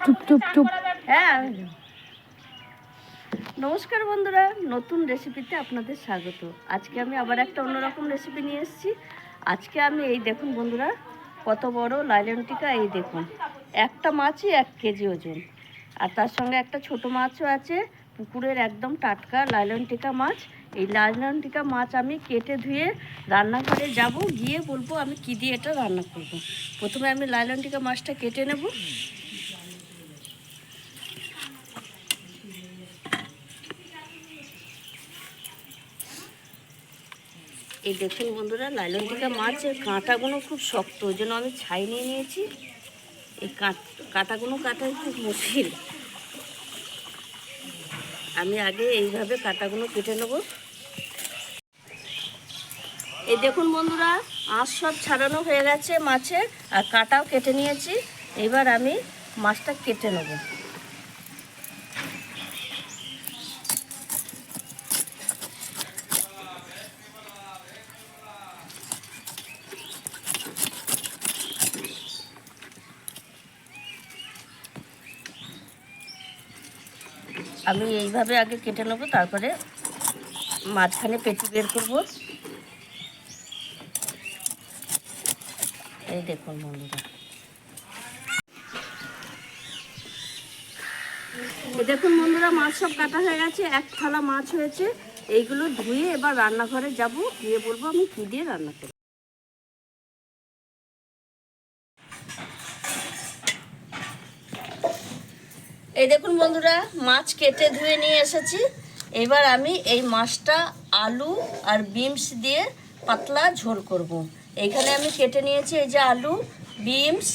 চুপ চুপ চুপ। হ্যাঁ, নমস্কার বন্ধুরা, নতুন রেসিপিতে আপনাদের স্বাগত। আজকে আমি আবার একটা অন্যরকম রেসিপি নিয়ে এসেছি। আজকে আমি এই দেখুন বন্ধুরা, কত বড় লাইলন টিকা। এই দেখুন, একটা মাছই 1 কেজি ওজন, আর তার সঙ্গে একটা ছোট মাছও আছে, পুকুরের একদম টাটকা লাইলন টিকা মাছ। এই লাইলন টিকা মাছ আমি কেটে ধুয়ে রান্নাঘরে যাব, গিয়ে বলবো আমি কী দিয়ে এটা রান্না করব। প্রথমে আমি লাইলন টিকা মাছটা কেটে নেব। এই দেখুন বন্ধুরা, লাইলন টিকা মাছের কাঁটাগুলো খুব শক্ত, ওই জন্য আমি ছাই নিয়ে নিয়েছি। এই কাঁটাগুলো কাটাই খুব মুশকিল। আমি আগে এইভাবে কাঁটাগুলো কেটে নেব। এই দেখুন বন্ধুরা, আঁশ সব ছাড়ানো হয়ে গেছে মাছের, আর কাঁটাও কেটে নিয়েছি। এবার আমি মাছটা কেটে নেব। আমি এইভাবে আগে কেটে নেব, তারপরে মাঝখানে পেটি বের করব। এই দেখুন বন্ধুরা, এই দেখুন বন্ধুরা, মাছ সব কাটা হয়ে গেছে, 1 থালা মাছ হয়েছে। এইগুলো ধুয়ে এবার রান্নাঘরে যাব, গিয়ে বলবো আমি কী দিয়ে রান্না করব। এই দেখুন বন্ধুরা, মাছ কেটে ধুয়ে নিয়ে এসেছি। এবার আমি এই মাছটা আলু আর বিনস দিয়ে পাতলা ঝোল করব। এইখানে আমি কেটে নিয়েছি এই যে আলু, বিনস,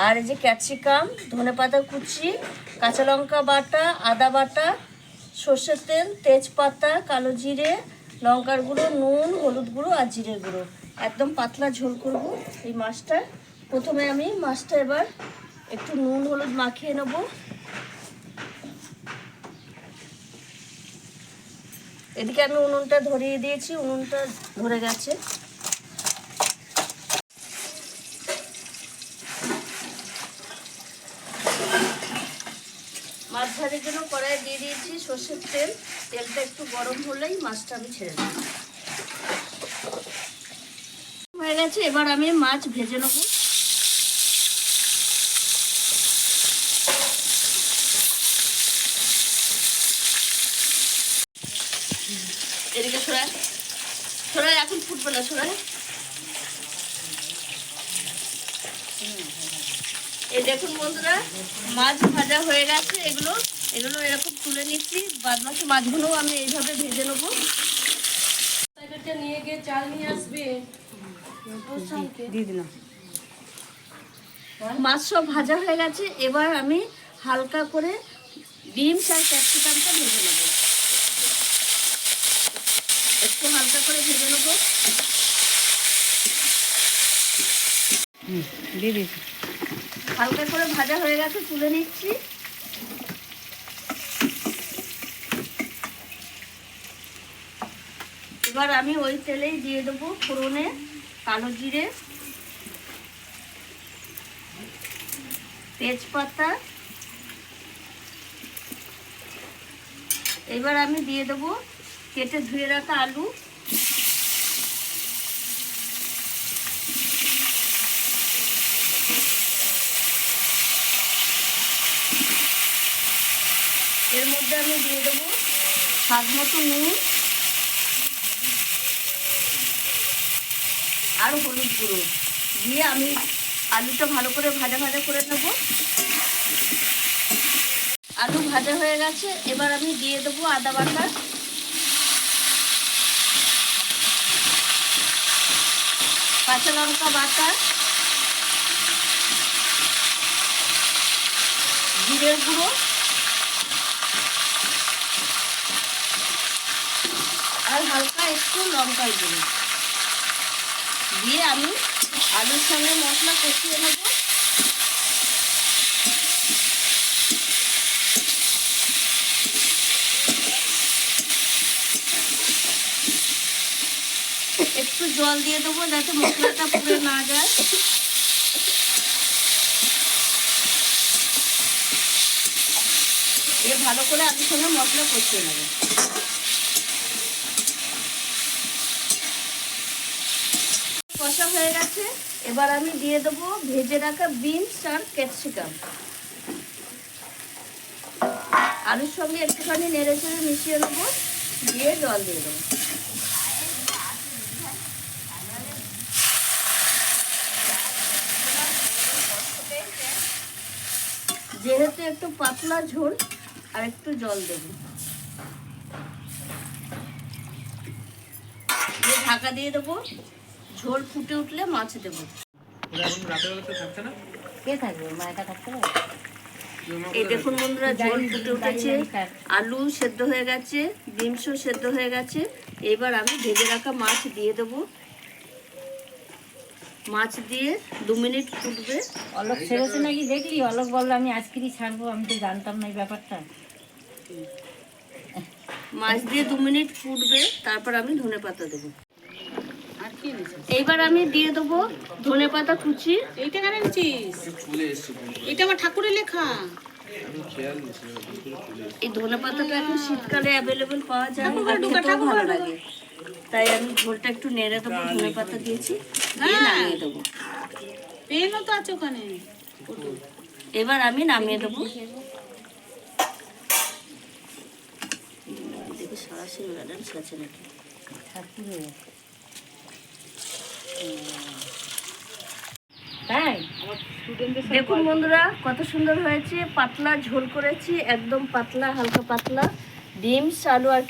আর এই যে ক্যাপসিকাম, ধনেপাতা কুচি, কাঁচা লঙ্কা বাটা, আদা বাটা, সর্ষের তেল, তেজপাতা, কালো জিরে, লঙ্কার গুঁড়ো, নুন, হলুদ গুঁড়ো আর জিরে গুঁড়ো। একদম পাতলা ঝোল করব এই মাছটা। প্রথমে আমি মাছটা এবার একটু নুন হলুদ মাখিয়ে নেব। এদিকে আমি উনুনটা ধরিয়ে দিয়েছি, উনুনটা ধরে গেছে। মাছ ভাজার জন্য কড়াই দিয়ে দিয়েছি সর্ষের তেল। তেলটা একটু গরম হলেই মাছটা আমি ছেড়ে দেব। হয়ে গেছে, এবার আমি মাছ ভেজে নেব। এদিকে সরাই সরাই, এখন ফুটবে না, সরাই। এই দেখুন বন্ধুরা, মাছ ভাজা হয়ে গেছে। এগুলো এগুলো এরকম তুলে নিচ্ছি। বাদ বাকি মাছগুলো আমি এইভাবে ভেজে নেবো। নিয়ে গিয়ে চাল নিয়ে আসবে। মাছ সব ভাজা হয়ে গেছে। এবার আমি হালকা করে বিনস আর ক্যাপসিকামটা ভেজে নেব। একটু হালকা করে ভেজে নেব। হালকা করে ভাজা হয়ে গেছে, তুলে নিচ্ছি। এবার আমি ওই তেলেই দিয়ে দেবো ফোড়নে কালো জিরে, তেজপাতা। এবার আমি দিয়ে দেবো কেটে ধুয়ে রাখা আলু, এর মধ্যে আমি দিয়ে দেবো স্বাদ মতো নুন আর হলুদ গুঁড়ো দিয়ে আমি আলুটা ভালো করে ভাজা ভাজা করে নেব। আলু ভাজা হয়ে গেছে, এবার আমি দিয়ে দেবো আদা বাটা, কাঁচা লঙ্কা বাটা, জিরের গুঁড়ো আর হালকা একটু লঙ্কার গুঁড়ো দিয়ে আমি আলুর সঙ্গে মশলা কষিয়ে নেব। একটু জল দিয়ে দেবো যাতে মশলাটা পুড়ে না যায়। ভালো করে আলুর সঙ্গে মশলা কষিয়ে নেব। কষা হয়ে গেছে, এবার আমি দিয়ে দেবো ভেজে রাখা বিনস আর ক্যাপসিকাম। আলুর সঙ্গে একটুখানি নেড়ে চেড়ে মিশিয়ে নেবো, দিয়ে জল দিয়ে দেবো। যেহেতু একটু পাতলা ঝোল, আর একটু জল দেব, দিয়ে ঢাকা দিয়ে দেবো। ঝোল ফুটে উঠলে মাছ দেবো। এই দেখুন বন্ধুরা, ঝোল ফুটে উঠেছে, আলু সেদ্ধ হয়ে গেছে, বিমসও সেদ্ধ হয়ে গেছে। এবার আমি ভেজে রাখা মাছ দিয়ে দেবো। মাছ দিয়ে 2 মিনিট ফুটবে। অলোক ছেড়েছে নাকি দেখলি? অলোক বললো আমি আজকেরই ছাড়বো, আমি তো জানতাম না এই ব্যাপারটা। মাছ দিয়ে 2 মিনিট ফুটবে, তারপর আমি ধনেপাতা দেবো। এইবার আমি দিয়ে দেবো ধনেপাতা কুচি। এইটা কেন নিচ্ছিস? এটা আমার ঠাকুরের লেখা। এই ধনেপাতাটা এখন শীতকালে অ্যাভেলেবেল পাওয়া যায়, আর খেতেও ভালো লাগে। তাই আমি ঝোলটা একটু নেড়ে দেবো, ধনেপাতা দিয়েছি, দিয়ে নামিয়ে দেবো। পেনও তো আছে ওখানে। এবার আমি নামিয়ে দেবো। দেখি সরাসরি গার্ডেন সাথে নাকি ঠাকুরের তাই। দেখুন বন্ধুরা, কত সুন্দর হয়েছে। পাতলা ঝোল করেছি, একদম পাতলা, হালকা পাতলা। বিমস, আলু আর